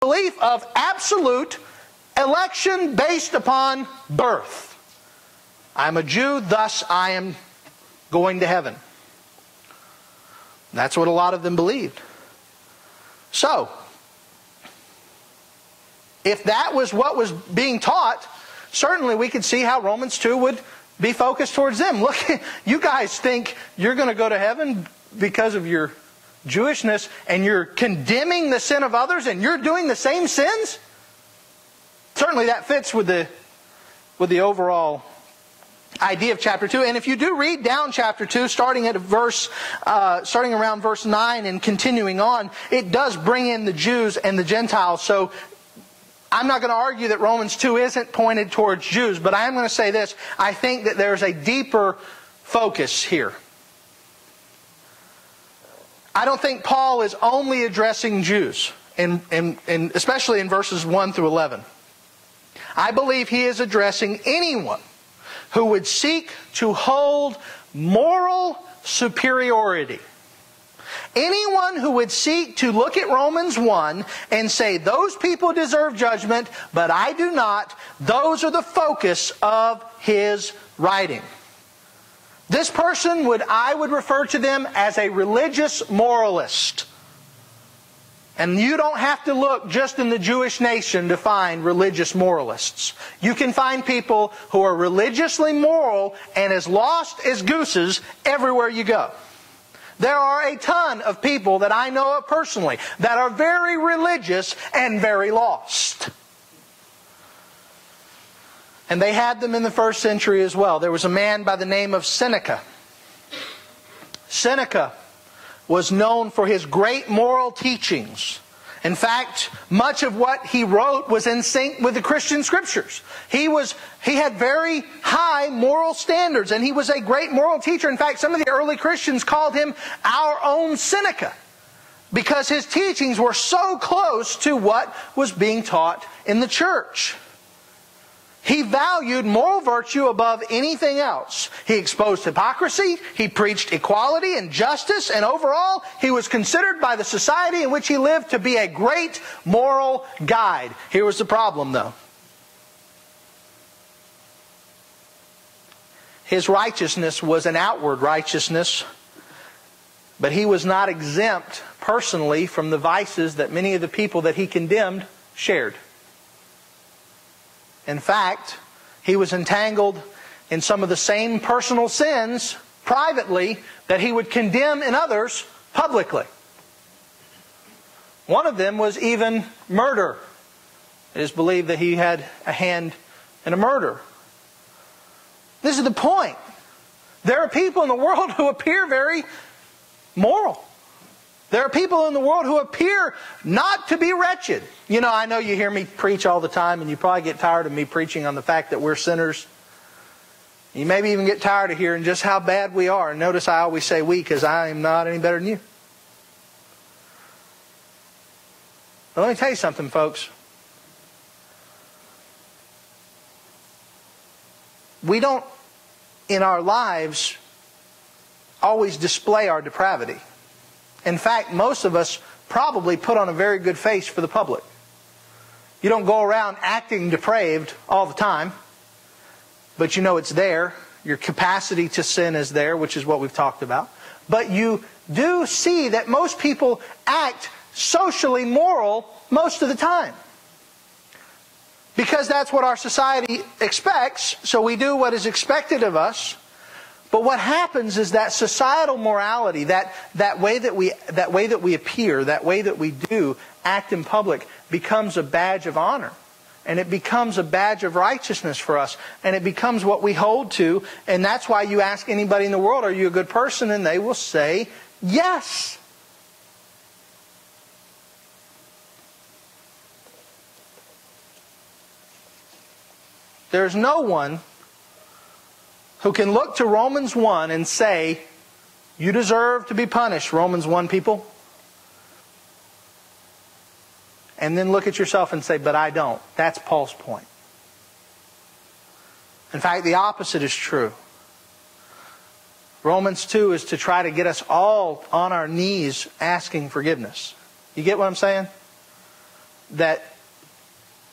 belief of absolute election based upon birth. I'm a Jew, thus I am going to heaven. That's what a lot of them believed. So, if that was what was being taught, certainly we could see how Romans 2 would be focused towards them. Look, you guys think you're going to go to heaven because of your Jewishness, and you're condemning the sin of others, and you're doing the same sins? Certainly that fits with the overall idea of chapter 2. And if you do read down chapter 2, starting around verse 9 and continuing on, it does bring in the Jews and the Gentiles. So I'm not going to argue that Romans 2 isn't pointed towards Jews, but I am going to say this. I think that there's a deeper focus here. I don't think Paul is only addressing Jews, and especially in verses 1 through 11. I believe he is addressing anyone who would seek to hold moral superiority. Anyone who would seek to look at Romans 1 and say, those people deserve judgment, but I do not. Those are the focus of his writing. This person I would refer to them as a religious moralist. And you don't have to look just in the Jewish nation to find religious moralists. You can find people who are religiously moral and as lost as gooses everywhere you go. There are a ton of people that I know of personally that are very religious and very lost. And they had them in the first century as well. There was a man by the name of Seneca. Seneca was known for his great moral teachings. In fact, much of what he wrote was in sync with the Christian Scriptures. He had very high moral standards, and he was a great moral teacher. In fact, some of the early Christians called him our own Seneca, because his teachings were so close to what was being taught in the church. He valued moral virtue above anything else. He exposed hypocrisy, he preached equality and justice, and overall, he was considered by the society in which he lived to be a great moral guide. Here was the problem, though. His righteousness was an outward righteousness, but he was not exempt personally from the vices that many of the people that he condemned shared. In fact, he was entangled in some of the same personal sins privately that he would condemn in others publicly. One of them was even murder. It is believed that he had a hand in a murder. This is the point. There are people in the world who appear very moral. There are people in the world who appear not to be wretched. You know, I know you hear me preach all the time, and you probably get tired of me preaching on the fact that we're sinners. You maybe even get tired of hearing just how bad we are. And notice I always say we, because I am not any better than you. But let me tell you something, folks. We don't, in our lives, always display our depravity. In fact, most of us probably put on a very good face for the public. You don't go around acting depraved all the time, but you know it's there. Your capacity to sin is there, which is what we've talked about. But you do see that most people act socially moral most of the time. Because that's what our society expects, so we do what is expected of us. But what happens is that societal morality, that way that we appear, that way that we do act in public, becomes a badge of honor. And it becomes a badge of righteousness for us. And it becomes what we hold to. And that's why you ask anybody in the world, are you a good person? And they will say, yes. There's no one who can look to Romans 1 and say, you deserve to be punished, Romans 1 people. And then look at yourself and say, but I don't. That's Paul's point. In fact, the opposite is true. Romans 2 is to try to get us all on our knees asking forgiveness. You get what I'm saying? that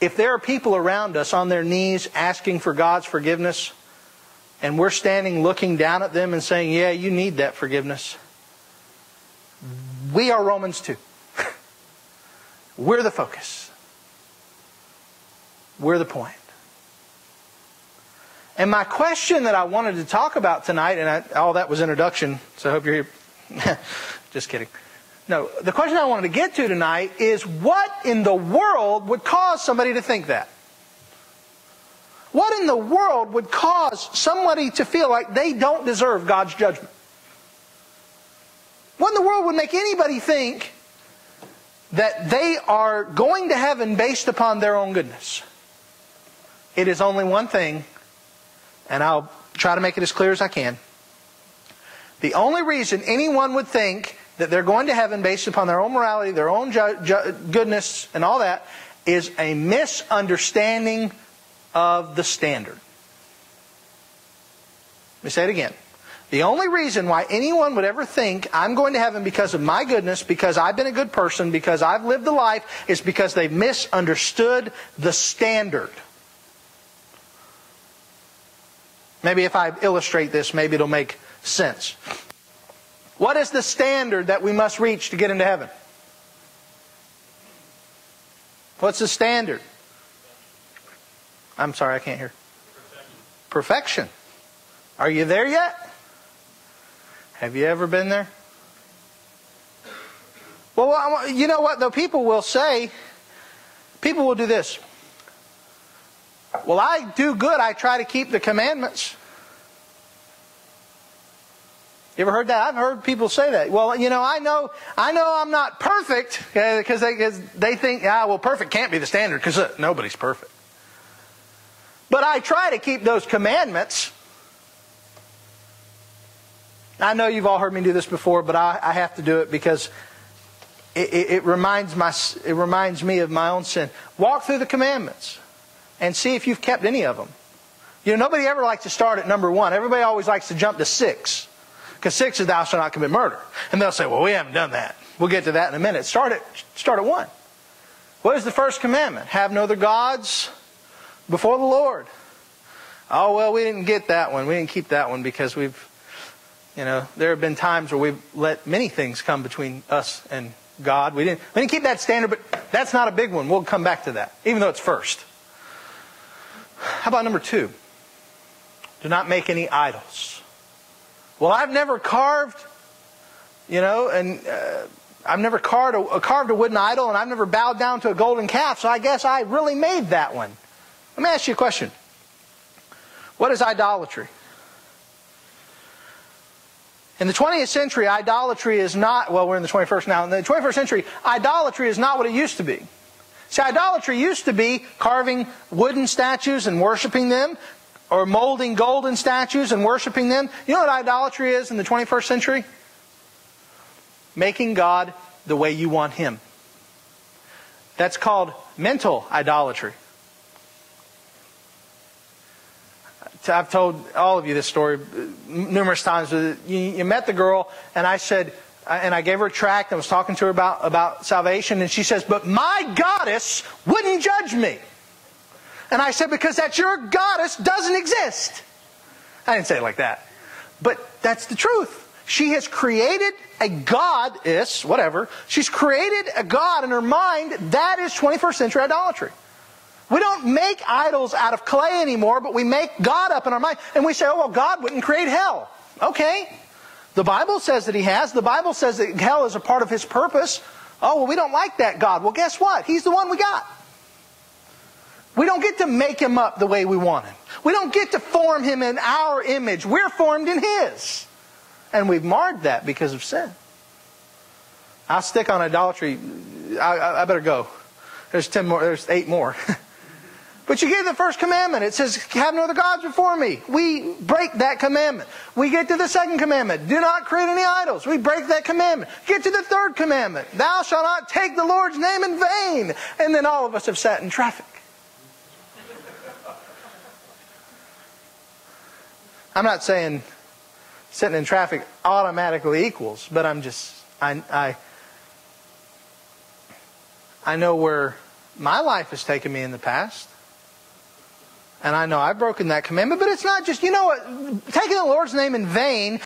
if there are people around us on their knees asking for God's forgiveness, and we're standing looking down at them and saying, yeah, you need that forgiveness, we are Romans 2. We're the focus. We're the point. And my question that I wanted to talk about tonight, and all that was introduction, so I hope you're here. Just kidding. No, the question I wanted to get to tonight is, what in the world would cause somebody to think that? What in the world would cause somebody to feel like they don't deserve God's judgment? What in the world would make anybody think that they are going to heaven based upon their own goodness? It is only one thing, and I'll try to make it as clear as I can. The only reason anyone would think that they're going to heaven based upon their own morality, their own goodness, and all that, is a misunderstanding of the standard. Let me say it again. The only reason why anyone would ever think I'm going to heaven because of my goodness, because I've been a good person, because I've lived a life, is because they've misunderstood the standard. Maybe if I illustrate this, maybe it'll make sense. What is the standard that we must reach to get into heaven? What's the standard? I'm sorry, I can't hear. Perfection. Are you there yet? Have you ever been there? Well, you know what, though? People will do this. Well, I do good. I try to keep the commandments. You ever heard that? I've heard people say that. Well, you know, I know I'm not perfect, because they think, well, perfect can't be the standard because nobody's perfect. But I try to keep those commandments. I know you've all heard me do this before, but I have to do it because it reminds me of my own sin. Walk through the commandments and see if you've kept any of them. You know, nobody ever likes to start at number 1. Everybody always likes to jump to 6. Because 6 is thou shalt not commit murder. And they'll say, well, we haven't done that. We'll get to that in a minute. Start at 1. What is the first commandment? Have no other gods before the Lord. Oh, well, we didn't get that one. We didn't keep that one because there have been times where we've let many things come between us and God. We didn't keep that standard, but that's not a big one. We'll come back to that, even though it's first. How about number 2? Do not make any idols. Well, I've never carved, I've never carved a wooden idol, and I've never bowed down to a golden calf, so I guess I really made that one. Let me ask you a question. What is idolatry? In the 20th century, idolatry is not, well, we're in the 21st now. In the 21st century, idolatry is not what it used to be. See, idolatry used to be carving wooden statues and worshiping them, or molding golden statues and worshiping them. You know what idolatry is in the 21st century? Making God the way you want Him. That's called mental idolatry. I've told all of you this story numerous times. You met the girl, and I said, and I gave her a tract and was talking to her about salvation, and she says, but my goddess wouldn't judge me. And I said, because that your goddess doesn't exist. I didn't say it like that. But that's the truth. She has created a goddess, whatever. She's created a god in her mind. That is 21st century idolatry. We don't make idols out of clay anymore, but we make God up in our mind. And we say, oh, well, God wouldn't create hell. Okay. The Bible says that He has. The Bible says that hell is a part of His purpose. Oh, well, we don't like that God. Well, guess what? He's the one we got. We don't get to make Him up the way we want Him. We don't get to form Him in our image. We're formed in His. And we've marred that because of sin. I'll stick on idolatry. I better go. There's 10 more. There's 8 more. But you gave the first commandment. It says, have no other gods before me. We break that commandment. We get to the second commandment. Do not create any idols. We break that commandment. Get to the third commandment. Thou shalt not take the Lord's name in vain. And then all of us have sat in traffic. I'm not saying sitting in traffic automatically equals, but I know where My life has taken me in the past. And I know I've broken that commandment, but it's not just, taking the Lord's name in vain